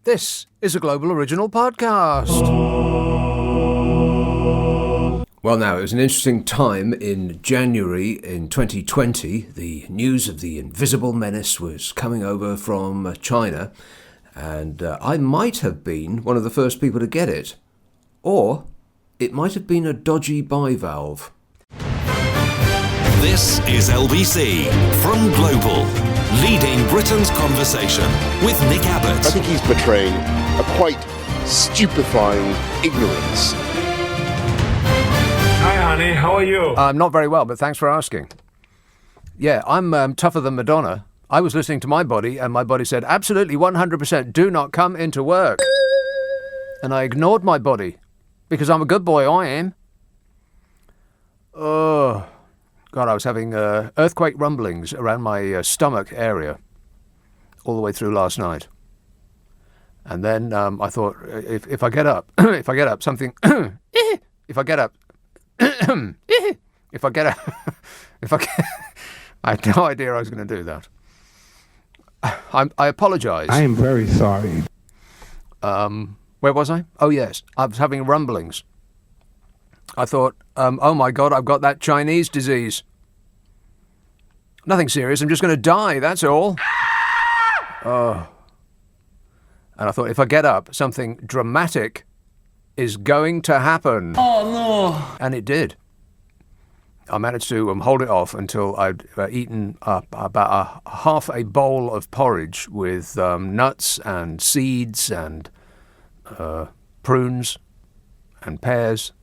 This is a Global Original Podcast. Well, now, it was an interesting time in January in 2020. The news of the invisible menace was coming over from China, and I might have been one of the first people to get it. Or it might have been a dodgy bivalve. This is LBC from Global, leading Britain's conversation with Nick Abbot. I think he's betraying a quite stupefying ignorance. Hi, honey. How are you? I'm not very well, but thanks for asking. Yeah, I'm tougher than Madonna. I was listening to my body, and my body said, absolutely 100% do not come into work. And I ignored my body, because I'm a good boy, I am. Oh, God, I was having earthquake rumblings around my stomach area all the way through last night. And then I thought, if I get up, if I get up, something, if I get up, if I get up, if I get, I had no idea I was going to do that. I apologise. I am very sorry. Where was I? Oh, yes. I was having rumblings. I thought, oh, my God, I've got that Chinese disease. Nothing serious. I'm just going to die. That's all. Oh. And I thought, if I get up, something dramatic is going to happen. Oh, no. And it did. I managed to hold it off until I'd eaten about half a bowl of porridge with nuts and seeds and prunes and pears.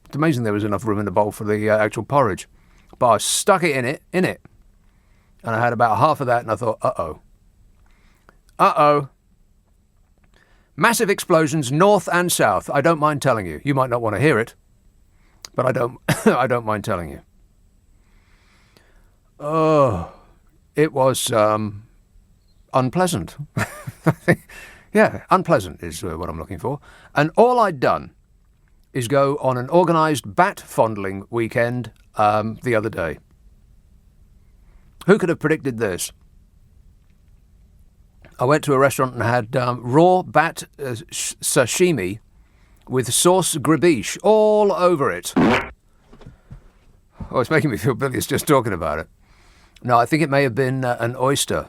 It's amazing there was enough room in the bowl for the actual porridge. But I stuck it in it. And I had about half of that, and I thought, uh-oh. Massive explosions north and south. I don't mind telling you. You might not want to hear it, but I don't I don't mind telling you. Oh, it was unpleasant. Yeah, unpleasant is what I'm looking for. And all I'd done is go on an organised bat-fondling weekend the other day. Who could have predicted this? I went to a restaurant and had raw bat sashimi with sauce gribiche all over it. Oh, it's making me feel bilious just talking about it. No, I think it may have been an oyster.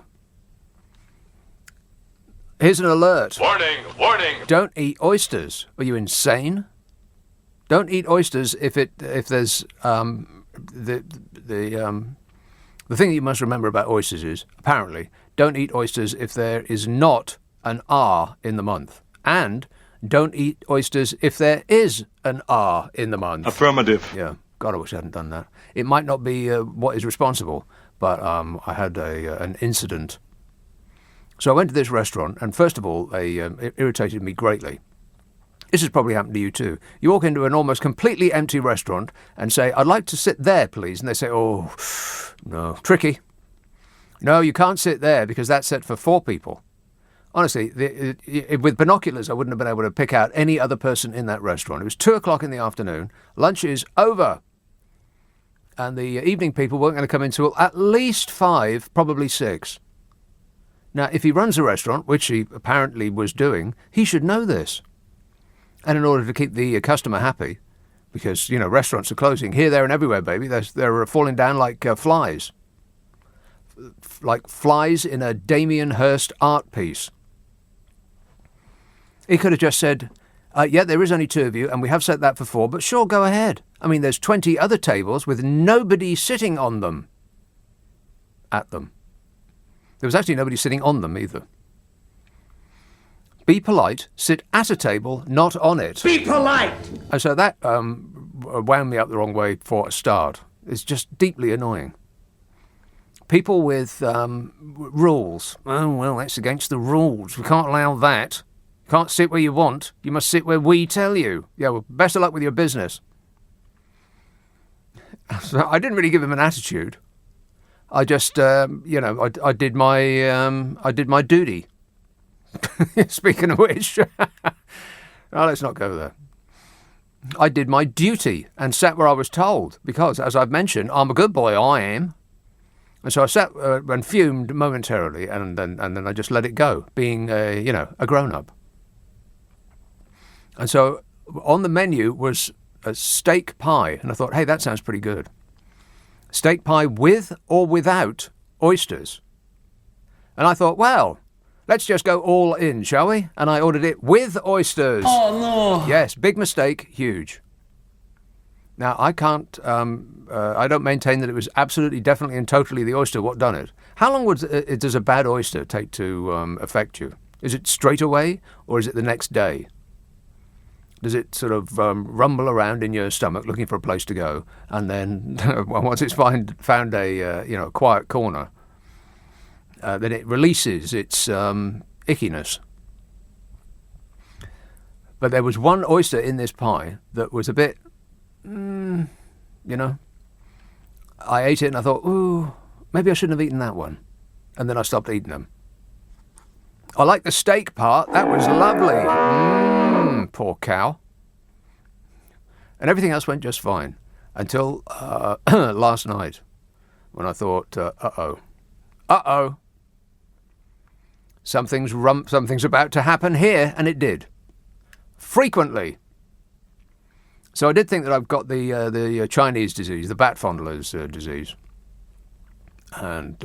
Here's an alert. Warning, warning. Don't eat oysters. Are you insane? Don't eat oysters if there's the thing that you must remember about oysters is, apparently, don't eat oysters if there is not an R in the month. And don't eat oysters if there is an R in the month. Affirmative. Yeah. God, I wish I hadn't done that. It might not be what is responsible, but I had an incident. So I went to this restaurant, and first of all, it irritated me greatly. This has probably happened to you too. You walk into an almost completely empty restaurant and say, I'd like to sit there, please. And they say, oh, no, tricky. No, you can't sit there because that's set for 4 people. Honestly, with binoculars, I wouldn't have been able to pick out any other person in that restaurant. It was 2:00 in the afternoon. Lunch is over. And the evening people weren't going to come until at least 5, probably 6. Now, if he runs a restaurant, which he apparently was doing, he should know this. And in order to keep the customer happy, because, you know, restaurants are closing here, there and everywhere, baby. They're falling down like flies. Like flies in a Damien Hirst art piece. He could have just said, yeah, there is only 2 of you, and we have set that for 4, but sure, go ahead. I mean, there's 20 other tables with nobody sitting on them. At them. There was actually nobody sitting on them either. Be polite, sit at a table, not on it. Be polite! And so that wound me up the wrong way for a start. It's just deeply annoying. People with rules. Oh, well, that's against the rules. We can't allow that. You can't sit where you want. You must sit where we tell you. Yeah, well, best of luck with your business. So I didn't really give him an attitude. I just, I did my duty. Speaking of which, let's not go there. I did my duty and sat where I was told because, as I've mentioned, I'm a good boy, I am. And so I sat and fumed momentarily, and then I just let it go, being, a grown-up. And so on the menu was a steak pie, and I thought, hey, that sounds pretty good. Steak pie with or without oysters. And I thought, well, let's just go all in, shall we? And I ordered it with oysters. Oh, no. Yes, big mistake, huge. Now, I can't, I don't maintain that it was absolutely, definitely and totally the oyster what done it. How long does a bad oyster take to affect you? Is it straight away or is it the next day? Does it sort of rumble around in your stomach looking for a place to go, and then once it's found a quiet corner, then it releases its ickiness? But there was one oyster in this pie that was a bit, I ate it and I thought, ooh, maybe I shouldn't have eaten that one, and then I stopped eating them. I like the steak part. That was lovely. Poor cow. And everything else went just fine until last night when I thought, uh-oh. Something's about to happen here, and it did. Frequently. So I did think that I've got the Chinese disease, the bat fondler's disease. And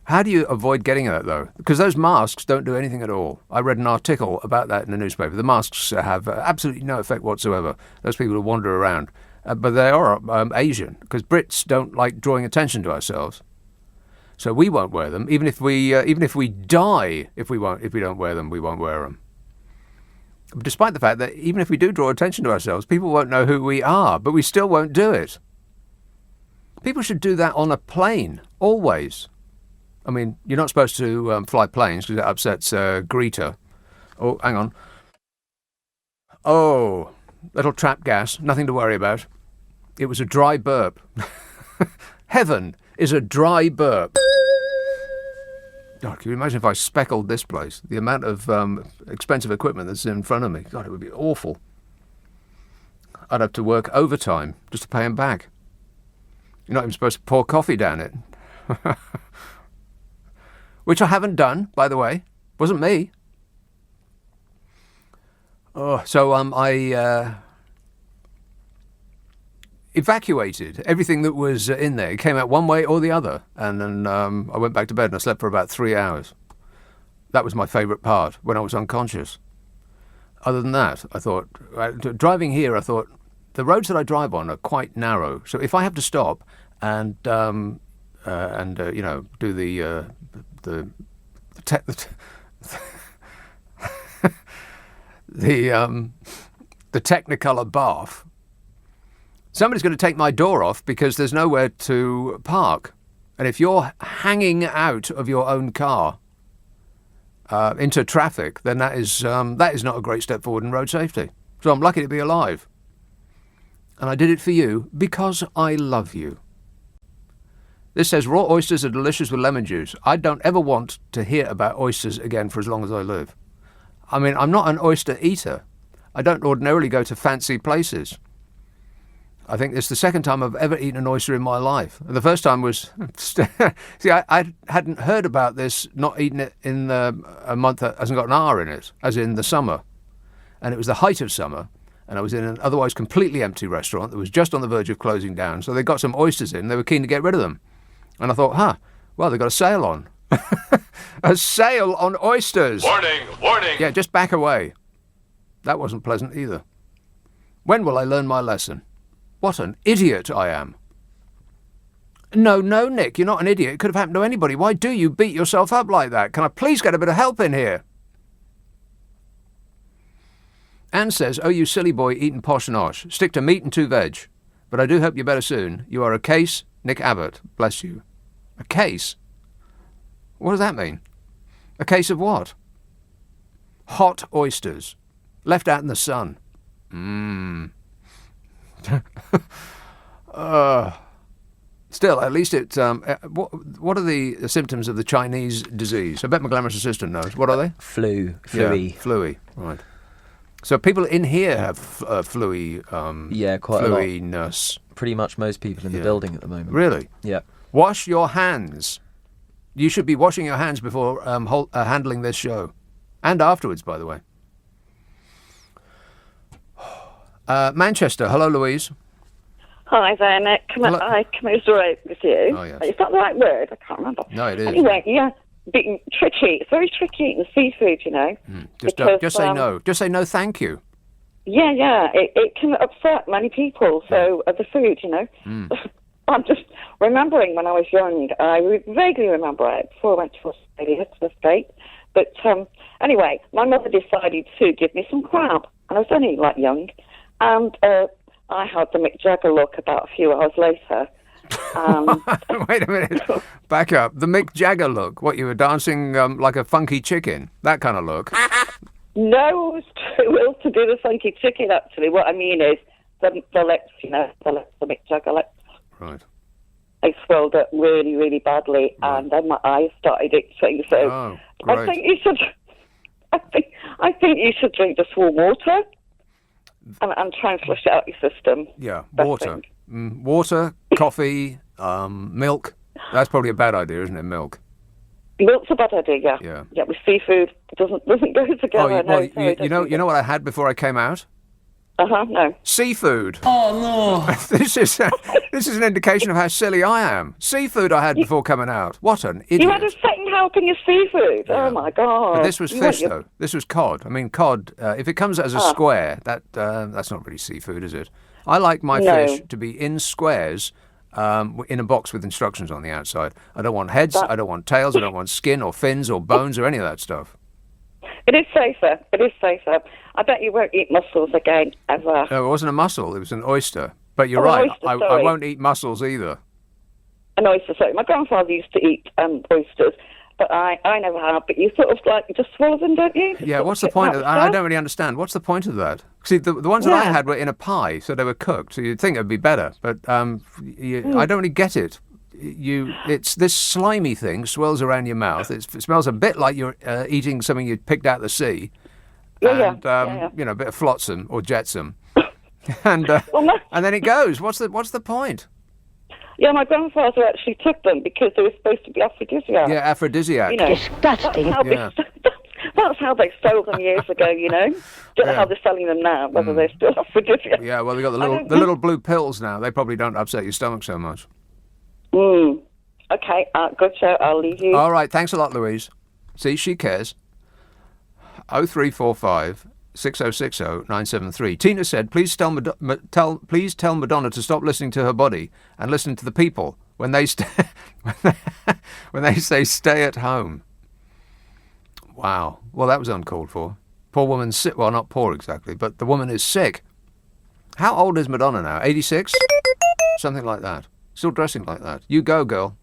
how do you avoid getting that, though? Because those masks don't do anything at all. I read an article about that in the newspaper. The masks have absolutely no effect whatsoever. Those people who wander around. But they are Asian, because Brits don't like drawing attention to ourselves. So we won't wear them. Even if we die, if we don't wear them, we won't wear them. Despite the fact that even if we do draw attention to ourselves, people won't know who we are, but we still won't do it. People should do that on a plane, always. I mean, you're not supposed to fly planes because it upsets Greta. Oh, hang on. Oh, little trap gas, nothing to worry about. It was a dry burp. Heaven is a dry burp. God, can you imagine if I speckled this place? The amount of expensive equipment that's in front of me. God, it would be awful. I'd have to work overtime just to pay him back. You're not even supposed to pour coffee down it. Which I haven't done, by the way. Wasn't me. Oh, so I evacuated everything that was in there. It came out one way or the other. And then I went back to bed and I slept for about 3 hours. That was my favourite part, when I was unconscious. Other than that, I thought, driving here, I thought, the roads that I drive on are quite narrow. So if I have to stop and do the Technicolor bath, somebody's going to take my door off because there's nowhere to park. And if you're hanging out of your own car into traffic, then that is not a great step forward in road safety. So I'm lucky to be alive. And I did it for you because I love you. This says, raw oysters are delicious with lemon juice. I don't ever want to hear about oysters again for as long as I live. I mean, I'm not an oyster eater. I don't ordinarily go to fancy places. I think it's the second time I've ever eaten an oyster in my life. The first time was... See, I hadn't heard about this, not eating it in a month that hasn't got an R in it, as in the summer. And it was the height of summer, and I was in an otherwise completely empty restaurant that was just on the verge of closing down. So they got some oysters in. They were keen to get rid of them. And I thought, well, they've got a sale on. A sale on oysters. Warning, warning. Yeah, just back away. That wasn't pleasant either. When will I learn my lesson? What an idiot I am. No, Nick, you're not an idiot. It could have happened to anybody. Why do you beat yourself up like that? Can I please get a bit of help in here? Anne says, oh, you silly boy eating posh nosh. Stick to meat and 2 veg. But I do hope you're better soon. You are a case, Nick Abbot. Bless you. A case? What does that mean? A case of what? Hot oysters. Left out in the sun. Still, at least it... what are the symptoms of the Chinese disease? I bet my glamorous assistant knows. What are they? Fluey. Yeah, fluey, right. So people in here have fluey... yeah, quite fluiness. a lot. Pretty much most people in the building at the moment. Really? Yeah. Wash your hands. You should be washing your hands before handling this show. And afterwards, by the way. Manchester. Hello, Louise. Hi there, Nick. Hello. I commiserate with you. Oh, yes. Is that the right word? I can't remember. No, it is. Anyway, yeah, being tricky. It's very tricky eating seafood, you know. Just say no. Just say no, thank you. Yeah. It can upset many people. So the food, you know. I'm just remembering when I was young. I vaguely remember it before I went to Australia, to the States. But anyway, my mother decided to give me some crab, and I was only like young, and I had the Mick Jagger look about a few hours later. Wait a minute. Back up. The Mick Jagger look. What, you were dancing like a funky chicken? That kind of look. No, I was too ill to do the funky chicken, actually. What I mean is the lips, you know, the Mick Jagger lips. Right. I swelled up really, really badly, and then my eyes started itching. So great. I think you should. I think you should drink just warm water and try and flush it out your system. Yeah, Best water. thing. Water, coffee, milk. That's probably a bad idea, isn't it? Milk. Milk's a bad idea. Yeah. Yeah, with seafood, it doesn't go together. You know what I had before I came out? No. Seafood. Oh no! This is an indication of how silly I am. Seafood I had before coming out. What an idiot! You had a second help in your seafood. Yeah. Oh my god! But this was fish though. This was cod. I mean, cod. If it comes as a square, that's not really seafood, is it? I like my fish to be in squares. In a box with instructions on the outside. I don't want heads. I don't want tails. I don't want skin or fins or bones or any of that stuff. It is safer. I bet you won't eat mussels again, ever. No, it wasn't a mussel. It was an oyster. But you're an right. oyster, I sorry. won't eat mussels either. An oyster, sorry. My grandfather used to eat oysters, but I never have. But you sort of just swallow them, don't you? Yeah, what's the point of that? I don't really understand. What's the point of that? See, the ones that I had were in a pie, so they were cooked, so you'd think it would be better. But I don't really get it. It's this slimy thing swirls around your mouth. It smells a bit like you're eating something you picked out of the sea. And, you know, a bit of flotsam or jetsam. And then it goes. What's the point? Yeah, my grandfather actually took them because they were supposed to be aphrodisiac. Yeah, aphrodisiac. You know, Disgusting. That's how they sold them years ago, you know. Don't know how they're selling them now, whether they're still aphrodisiac. Yeah, well, they got the little blue pills now. They probably don't upset your stomach so much. Okay, good show. I'll leave you. All right, thanks a lot, Louise. See, she cares. 0345 6060 973. Tina said, please tell Madonna to stop listening to her body and listen to the people when they when they say stay at home. Wow. Well, that was uncalled for. Poor woman's sick. Well, not poor exactly, but the woman is sick. How old is Madonna now? 86? Something like that. Still dressing like that. You go, girl.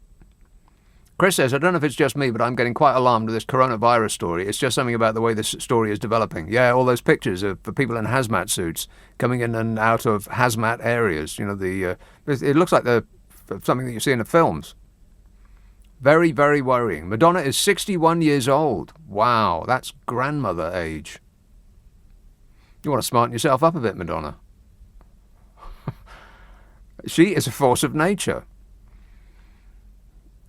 Chris says, I don't know if it's just me, but I'm getting quite alarmed with this coronavirus story. It's just something about the way this story is developing. Yeah, all those pictures of the people in hazmat suits coming in and out of hazmat areas. You know, it looks like something that you see in the films. Very, very worrying. Madonna is 61 years old. Wow, that's grandmother age. You want to smarten yourself up a bit, Madonna. She is a force of nature.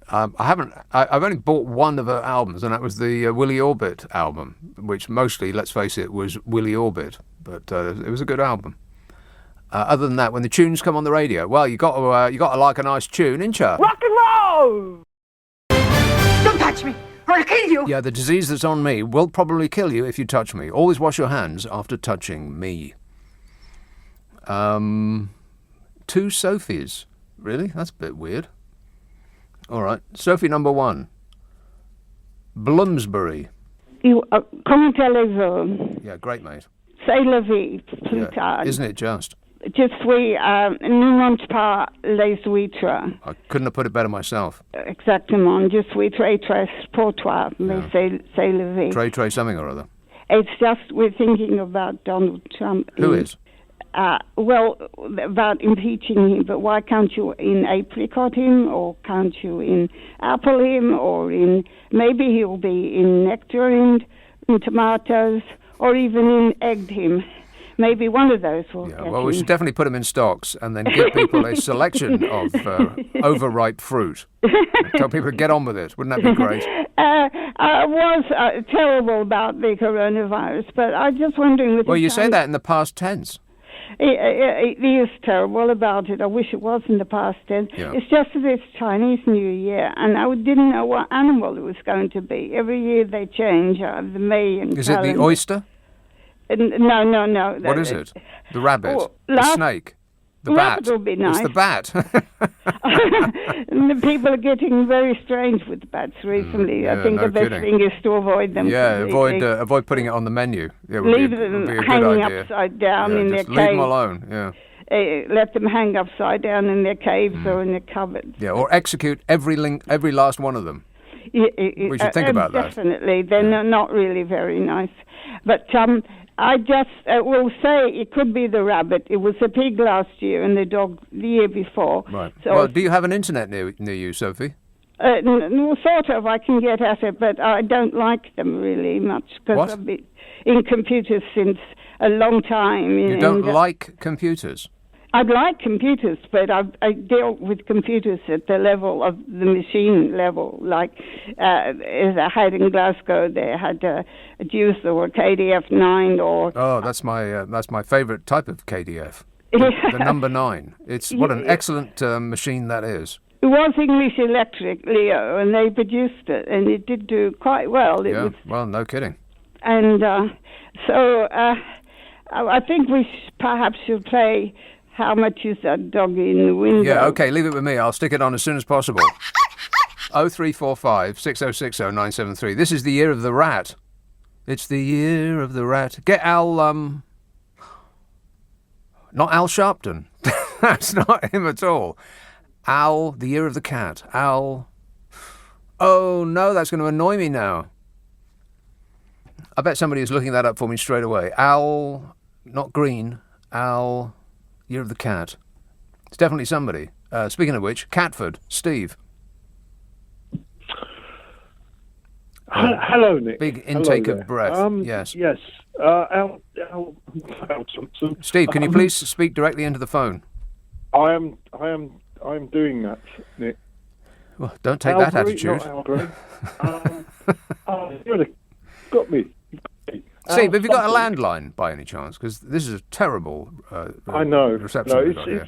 I've only bought one of her albums, and that was the Willie Orbit album, which mostly, let's face it, was Willie Orbit. But it was a good album. Other than that, when the tunes come on the radio, well, you got to like a nice tune, ain't you? Rock and roll! Don't touch me, or I'll kill you! Yeah, the disease that's on me will probably kill you if you touch me. Always wash your hands after touching me. 2 Sophies. Really? That's a bit weird. All right. Sophie number 1. Bloomsbury. Comment allez-vous? Yeah, great, mate. C'est la vie, plus tard. Isn't it just? Je suis, ne mange pas les huîtres. I couldn't have put it better myself. Exactement. Je suis très triste pour toi, mais c'est la vie. Trey something or other. It's just we're thinking about Donald Trump. Who is? Well, about impeaching him, but why can't you in apricot him, or can't you in apple him, or maybe he'll be in nectarine, in tomatoes, or even in egged him. Maybe one of those will get well, him. we should definitely put him in stocks and then give people a selection of overripe fruit. Tell people to get on with it. Wouldn't that be great? I was terrible about the coronavirus, but I'm just wondering... Well, you say that in the past tense. It is terrible. All about it. I wish it was in the past tense. Yeah. It's just that it's Chinese New Year, and I didn't know what animal it was going to be. Every year they change the Mayan Is it calendar. the oyster? No. What is it? The rabbit? Oh, The snake? The rabbit bat? will be nice. It's the bat. And the people are getting very strange with bats recently. yeah, I think no the best kidding. thing is to avoid them. Yeah, completely. avoid putting it on the menu. Yeah, Leave would them be a good hanging idea. upside down Yeah, in their just cave. leave them alone. Yeah, Let them hang upside down in their caves or in their cupboards. yeah, or execute every last one of them. We should think about that. Definitely. They're not really very nice. But I just will say it could be the rabbit. It was a pig last year and the dog the year before. Right. So Well, do you have an internet near you, Sophie? sort of. I can get at it, but I don't like them really much because What? I've been in computers since a long time. You don't like computers? I'd like computers, but I dealt with computers at the level of the machine level. Like as I had in Glasgow, they had a Deuce or a KDF-9 or... Oh, that's my favourite type of KDF. The number 9. It's what an excellent machine that is. It was English Electric, Leo, and they produced it, and it did do quite well. Yeah, well, no kidding. And so I think we perhaps should play How Much Is That Doggy in the Window? Yeah, okay, leave it with me. I'll stick it on as soon as possible. 0345 6060 973. This is the year of the rat. It's the year of the rat. Get Al, not Al Sharpton. That's not him at all. Al, the year of the cat. Al. Oh, no, that's going to annoy me now. I bet somebody is looking that up for me straight away. Al, not Green. Al, year of the cat. It's definitely somebody. Speaking of which, Catford, Steve. Hello, Nick. Big intake Hello of breath. there. Yes. Yes. Al Thompson. Steve, can you please speak directly into the phone? I am doing that, Nick. Well, don't take Al that Green, attitude. Not Al Green. You got me. Steve, have you got a landline by any chance? Because this is a terrible I know. reception No, we've got here.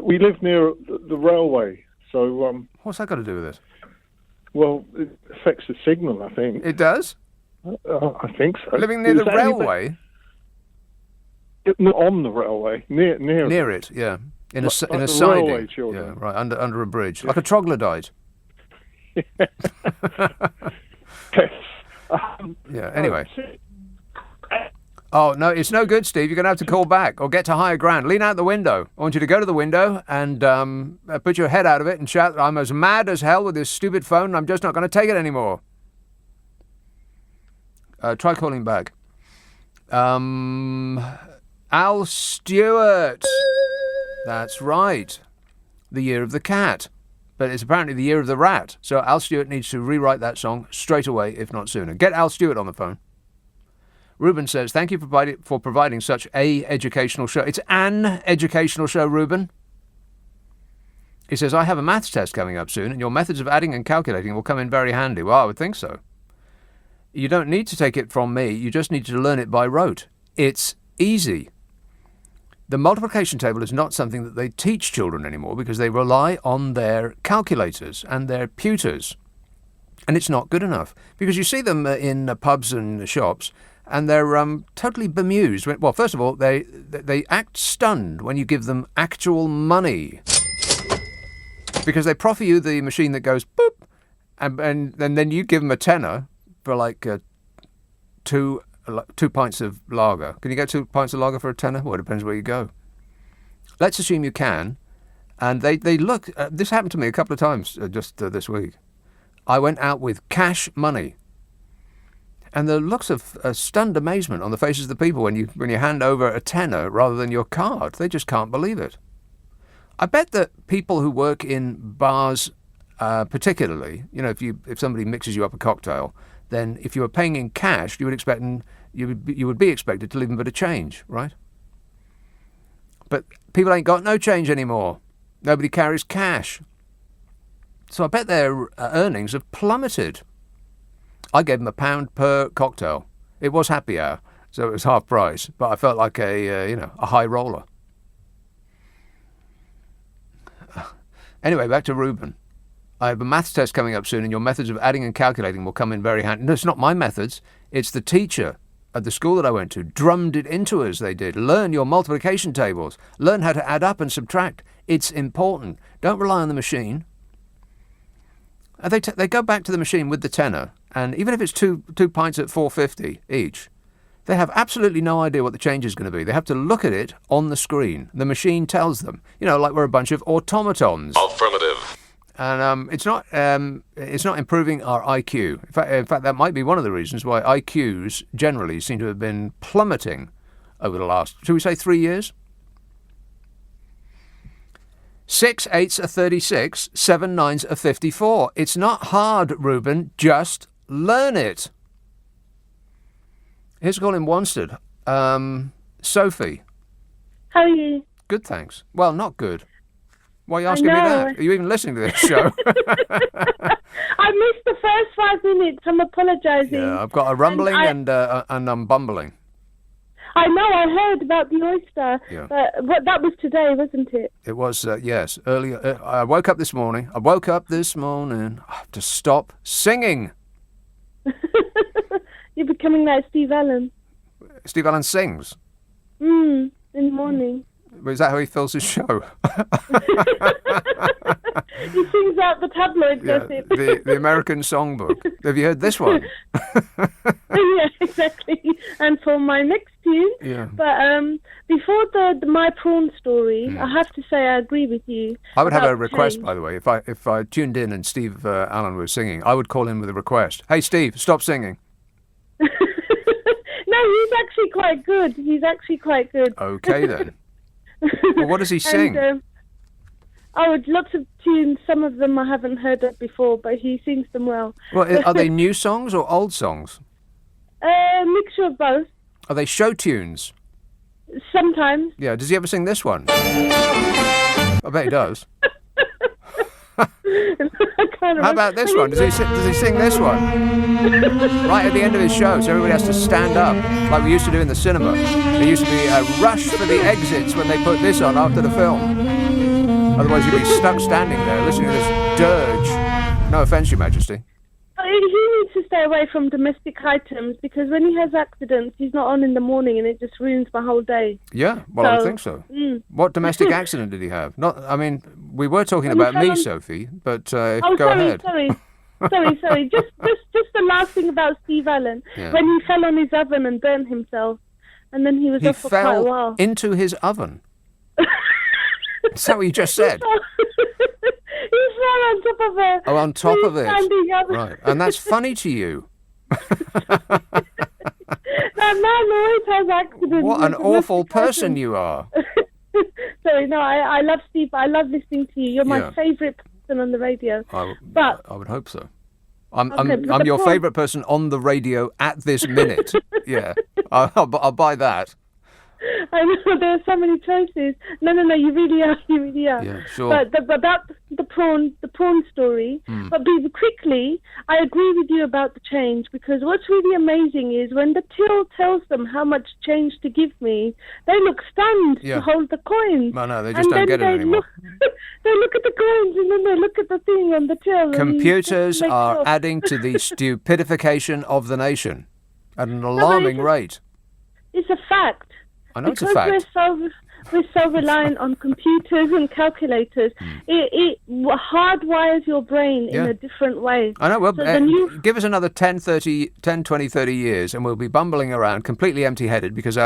we live near the railway, so What's that got to do with it? well, it affects the signal. I think. It does? I think so. Living near Is the that railway? Not on the railway, near. Near it, yeah. In a Like the siding. railway children. Yeah, right, under a bridge. Like a troglodyte. Yes. Yeah, anyway. Oh, no, it's no good, Steve. You're going to have to call back or get to higher ground. Lean out the window. I want you to go to the window and put your head out of it and shout, I'm as mad as hell with this stupid phone and I'm just not going to take it anymore. Try calling back. Al Stewart. That's right. The year of the cat. But it's apparently the year of the rat. So Al Stewart needs to rewrite that song straight away, if not sooner. Get Al Stewart on the phone. Ruben says, thank you for providing such a educational show. It's an educational show, Ruben. He says, I have a maths test coming up soon, and your methods of adding and calculating will come in very handy. Well, I would think so. You don't need to take it from me. You just need to learn it by rote. It's easy. The multiplication table is not something that they teach children anymore because they rely on their calculators and their pewters. And it's not good enough. Because you see them in pubs and shops, and they're totally bemused. Well, first of all, they act stunned when you give them actual money. Because they proffer you the machine that goes boop, and then you give them a tenner for like two pints of lager. Can you get 2 pints of lager for a tenner? Well, it depends where you go. Let's assume you can. And they look... this happened to me a couple of times just this week. I went out with cash money. And the looks of stunned amazement on the faces of the people when you hand over a tenner rather than your card. They just can't believe it. I bet that people who work in bars particularly, you know, if somebody mixes you up a cocktail, then if you were paying in cash, you would be expected to leave them a bit of change, right? But people ain't got no change anymore. Nobody carries cash. So I bet their earnings have plummeted. I gave them £1 per cocktail. It was happy hour. So it was half price, but I felt like a high roller. Anyway, back to Ruben. I have a maths test coming up soon, and your methods of adding and calculating will come in very handy. No, it's not my methods. It's the teacher at the school that I went to drummed it into us. They did. Learn your multiplication tables. Learn how to add up and subtract. It's important. Don't rely on the machine. They go back to the machine with the tenner, and even if it's two pints at $4.50 each, they have absolutely no idea what the change is going to be. They have to look at it on the screen. The machine tells them. Like we're a bunch of automatons. Affirmative. And it's not improving our IQ. In fact, that might be one of the reasons why IQs generally seem to have been plummeting over the last, should we say, 3 years? 6 8s are 36, 7 9s are 54. It's not hard, Ruben. Just learn it. Here's a call in Wanstead. Sophie. How are you? Good, thanks. Well, not good. Why are you asking me that? Are you even listening to this show? I missed the first 5 minutes. I'm apologising. Yeah, I've got a rumbling and I'm bumbling. I know, I heard about the oyster. Yeah. That was today, wasn't it? It was, yes. Earlier, I woke up this morning. I have to stop singing. You're becoming like Steve Allen. Steve Allen sings? In the morning. Is that how he fills his show? He sings out the tabloid gossip. The American Songbook. Have you heard this one? Yeah, exactly. And for my next tune. Yeah. But before my prawn story, I have to say I agree with you. I would have a request, by the way. If I tuned in and Steve Allen was singing, I would call in with a request. Hey, Steve, stop singing. No, he's actually quite good. Okay, then. Well, what does he sing? Lots of tunes. Some of them I haven't heard of before, but he sings them well. Well, are they new songs or old songs? Mixture of both. Are they show tunes? Sometimes. Yeah, does he ever sing this one? I bet he does. How about this one? Does he sing this one? Right at the end of his show, so everybody has to stand up, like we used to do in the cinema. There used to be a rush for the exits when they put this on after the film. Otherwise you'd be stuck standing there listening to this dirge. No offence, Your Majesty. He needs to stay away from domestic items, because when he has accidents, he's not on in the morning, and it just ruins my whole day. Yeah, well, I would think so. What domestic accident did he have? We were talking about me, Sophie, but go ahead. Sorry. Just the last thing about Steve Allen. Yeah. When he fell on his oven and burned himself, and then he was off for quite a while. He fell into his oven? Is that what you just said? He fell on top of it. Oh, on top of it. Oven. Right, and that's funny to you. That man always has accidents. What an awful person you are. Sorry, no, I love Steve. I love listening to you. You're my favourite person on the radio. I would hope so. I'm your favourite person on the radio at this minute. Yeah, I'll buy that. I know, there are so many choices. No, you really are. Yeah, sure. But about the prawn story. But quickly, I agree with you about the change, because what's really amazing is when the till tells them how much change to give me, they look stunned to hold the coins. No, they just don't get it anymore. They look at the coins and then they look at the thing on the till. Computers are adding to the stupidification of the nation at an alarming rate. It's a fact. I know it's a fact. We're so reliant on computers and calculators. It hardwires your brain in a different way. I know. Well, give us another 10, 20, 30 years and we'll be bumbling around completely empty-headed, because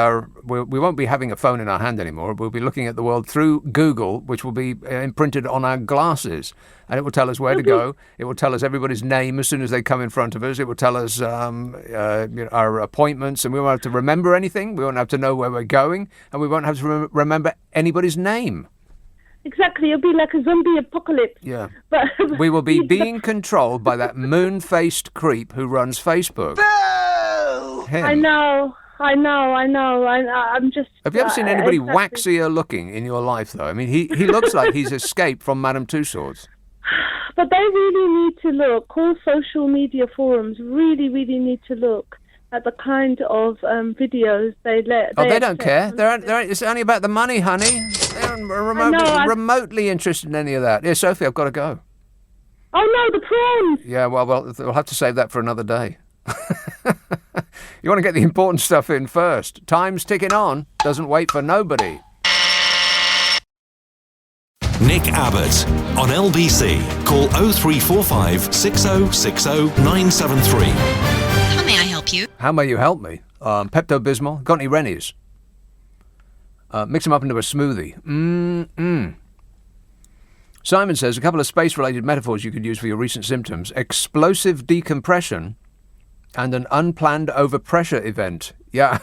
we won't be having a phone in our hand anymore. We'll be looking at the world through Google, which will be imprinted on our glasses. And it will tell us where to go. It will tell us everybody's name as soon as they come in front of us. It will tell us our appointments, and we won't have to remember anything. We won't have to know where we're going, and we won't have to remember anybody's name. Exactly. It'll be like a zombie apocalypse. Yeah. But we will be being controlled by that moon-faced creep who runs Facebook. Him. I know. I'm just... Have you ever seen anybody waxier looking in your life, though? I mean, he looks like he's escaped from Madame Tussauds. But they really need to look. All social media forums really, really need to look, at the kind of videos they let. They don't care. It's only about the money, honey. They're remotely interested in any of that. Yeah, Sophie, I've got to go. Oh no, the prawns. Yeah, well, we'll have to save that for another day. You want to get the important stuff in first. Time's ticking on. Doesn't wait for nobody. Nick Abbott on LBC. Call 0345 6060 973. How may I help you? How may you help me? Pepto-Bismol. Got any Rennies? Mix them up into a smoothie. Simon says a couple of space-related metaphors you could use for your recent symptoms. Explosive decompression and an unplanned overpressure event. Yeah.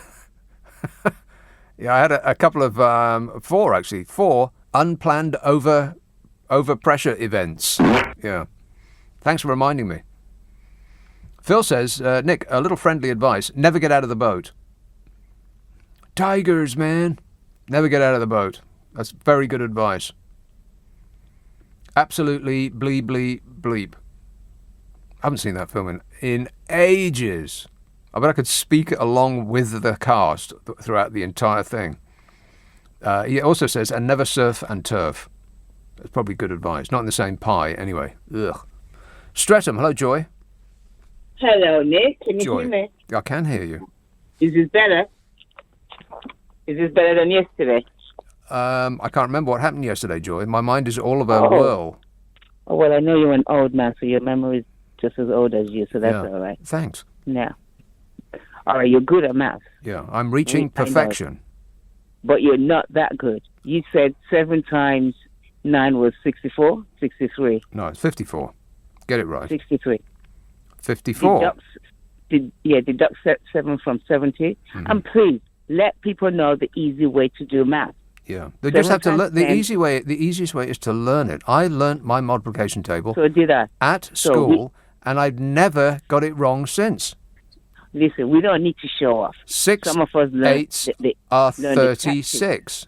Yeah, I had a couple of, four unplanned overpressure events. Yeah. Thanks for reminding me. Phil says, Nick, a little friendly advice. Never get out of the boat. Tigers, man. Never get out of the boat. That's very good advice. Absolutely bleep, bleep. I haven't seen that film in ages. I bet I could speak along with the cast throughout the entire thing. He also says, and never surf and turf. That's probably good advice. Not in the same pie, anyway. Ugh. Streatham, hello, Joy. Hello, Nick. Can you Joy. hear me? I can hear you. Is this better? Is this better than yesterday? I can't remember what happened yesterday, Joy. My mind is all of a whirl. Oh, well, I know you're an old man, so your memory is just as old as you, so that's all right. Thanks. Now, all right, you're good at maths. Yeah, I'm reaching perfection. But you're not that good. You said 7 times 9 was 64? 63. No, it's 54. Get it right. 63. 54. Deduct 7 from 70. Mm-hmm. And please, let people know the easy way to do math. Yeah, they just have to learn. The easiest way is to learn it. I learnt my multiplication table at school, and I've never got it wrong since. Listen, we don't need to show off. 6 Some of us learn, 8s are 36.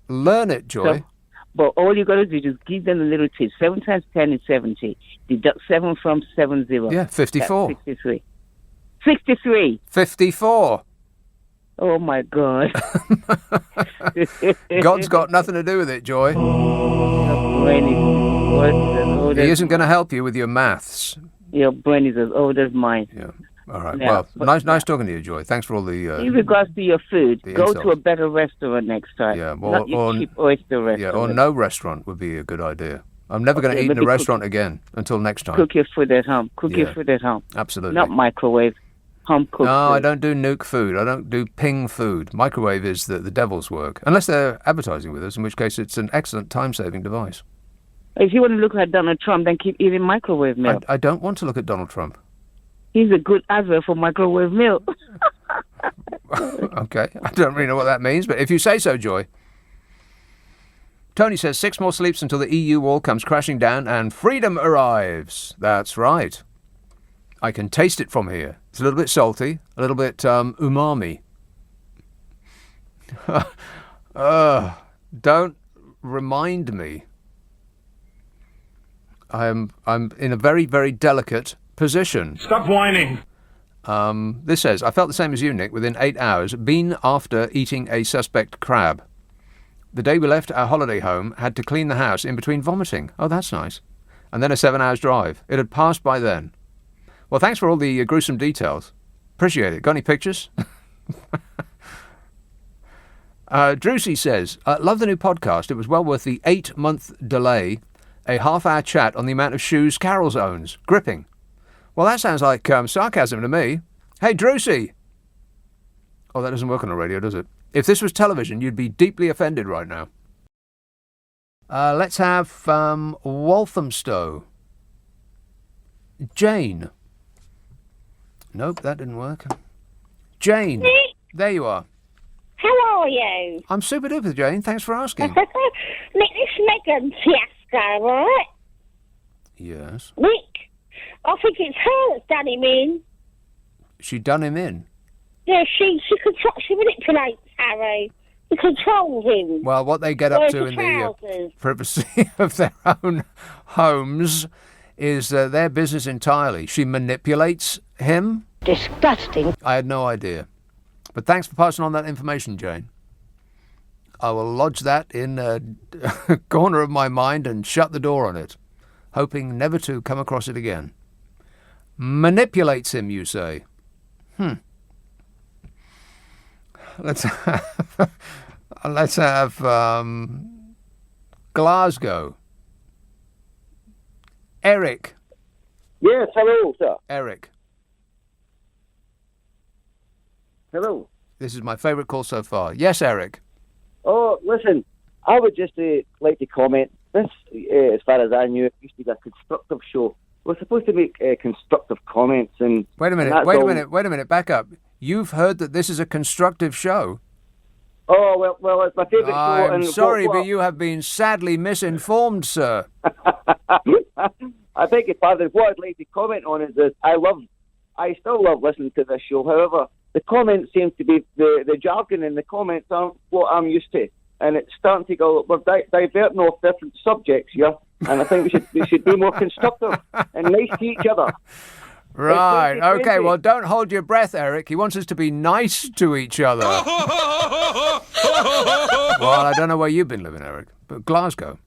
Learn it, Joy. But all you got to do is just give them a little tip. 7 times 10 is 70. Deduct 7 from 70. Yeah, 54. That's 63. 63. 54. Oh, my God. God's got nothing to do with it, Joy. Your brain is old He isn't going to help you with your maths. Your brain is as old as mine. Yeah. All right. Yeah, well, nice talking to you, Joy. Thanks for all the... in regards to your food, go insult. to a better restaurant next time. Yeah, not your cheap oyster restaurant. Yeah, or no restaurant would be a good idea. I'm never going to eat in a restaurant again until next time. Cook your food at home. Cook your food at home. Absolutely. Not microwave. Home cooked food. I don't do nuke food. I don't do ping food. Microwave is the devil's work. Unless they're advertising with us, in which case it's an excellent time-saving device. If you want to look at Donald Trump, then keep eating microwave milk. I don't want to look at Donald Trump. He's a good advert for microwave milk. Okay. I don't really know what that means, but if you say so, Joy. Tony says 6 more sleeps until the EU wall comes crashing down and freedom arrives. That's right. I can taste it from here. It's a little bit salty, a little bit umami. Don't remind me. I'm in a very, very delicate position. Stop whining. This says, I felt the same as you, Nick, within 8 hours, been after eating a suspect crab. The day we left our holiday home, had to clean the house in between vomiting. Oh, that's nice. And then a 7 hours drive. It had passed by then. Well, thanks for all the gruesome details. Appreciate it. Got any pictures? Drusy says, love the new podcast. It was well worth the 8-month delay. A half-hour chat on the amount of shoes Carol's owns. Gripping. Well, that sounds like sarcasm to me. Hey, Drusy! Oh, that doesn't work on the radio, does it? If this was television, you'd be deeply offended right now. Let's have Walthamstow. Jane. Nope, that didn't work. Jane. Nick? There you are. How are you? I'm super duper, Jane. Thanks for asking. Nick, this Meghan fiasco, right? Yes. Nick, I think it's her that's done him in. She done him in? Yeah, she manipulates Harry. She controls him. Well, what they get up to in the privacy of their own homes is their business entirely. She manipulates him. Disgusting. I had no idea. But thanks for passing on that information, Jane. I will lodge that in a corner of my mind and shut the door on it, hoping never to come across it again. Manipulates him, you say? Let's have Glasgow. Eric. Yes, hello, sir. Eric. Hello. This is my favourite call so far. Yes, Eric. Oh, listen, I would just like to comment. This, as far as I knew, it used to be a constructive show. We're supposed to make constructive comments and... Wait a minute, back up. You've heard that this is a constructive show? Oh, well, it's my favourite show. I'm sorry, but you have been sadly misinformed, sir. I beg your pardon. What I'd like to comment on is that I still love listening to this show. However, the comments seem to be, the jargon in the comments aren't what I'm used to. And it's starting to go, we're diverting off different subjects here. And I think we should be more constructive and nice to each other. Right, okay, well, don't hold your breath, Eric. He wants us to be nice to each other. Well, I don't know where you've been living, Eric, but Glasgow.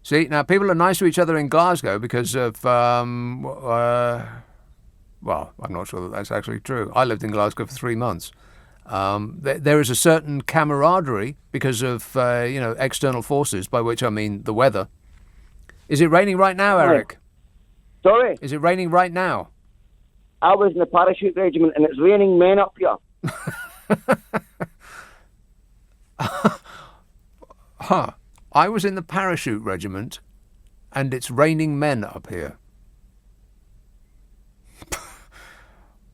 See, now people are nice to each other in Glasgow because of, well, I'm not sure that that's actually true. I lived in Glasgow for 3 months. There is a certain camaraderie because of, external forces, by which I mean the weather. Is it raining right now, Eric? Sorry? Is it raining right now? I was in the parachute regiment and it's raining men up here. Huh. I was in the parachute regiment and it's raining men up here.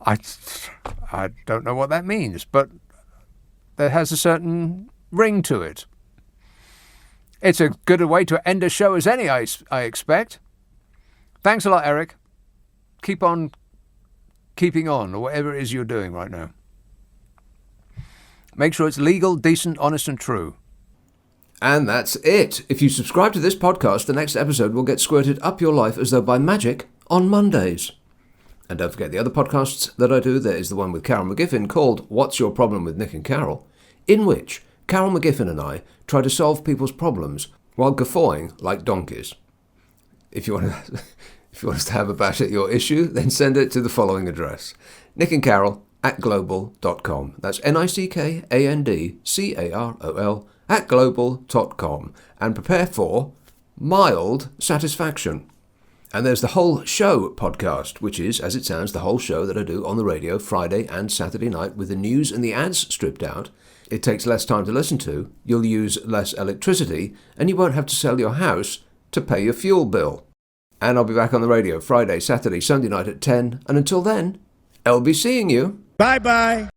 I don't know what that means, but that has a certain ring to it. It's a good a way to end a show as any, I expect. Thanks a lot, Eric. Keep on keeping on, or whatever it is you're doing right now. Make sure it's legal, decent, honest, and true. And that's it. If you subscribe to this podcast, the next episode will get squirted up your life as though by magic on Mondays. And don't forget the other podcasts that I do. There is the one with Carol McGiffin called What's Your Problem with Nick and Carol, in which Carol McGiffin and I try to solve people's problems while guffawing like donkeys. If you want us to have a bash at your issue, then send it to the following address: nickandcarol@global.com. That's nickandcarol@global.com. And prepare for mild satisfaction. And there's the Whole Show podcast, which is, as it sounds, the whole show that I do on the radio Friday and Saturday night with the news and the ads stripped out. It takes less time to listen to, you'll use less electricity, and you won't have to sell your house to pay your fuel bill. And I'll be back on the radio Friday, Saturday, Sunday night at 10. And until then, I'll be seeing you. Bye-bye.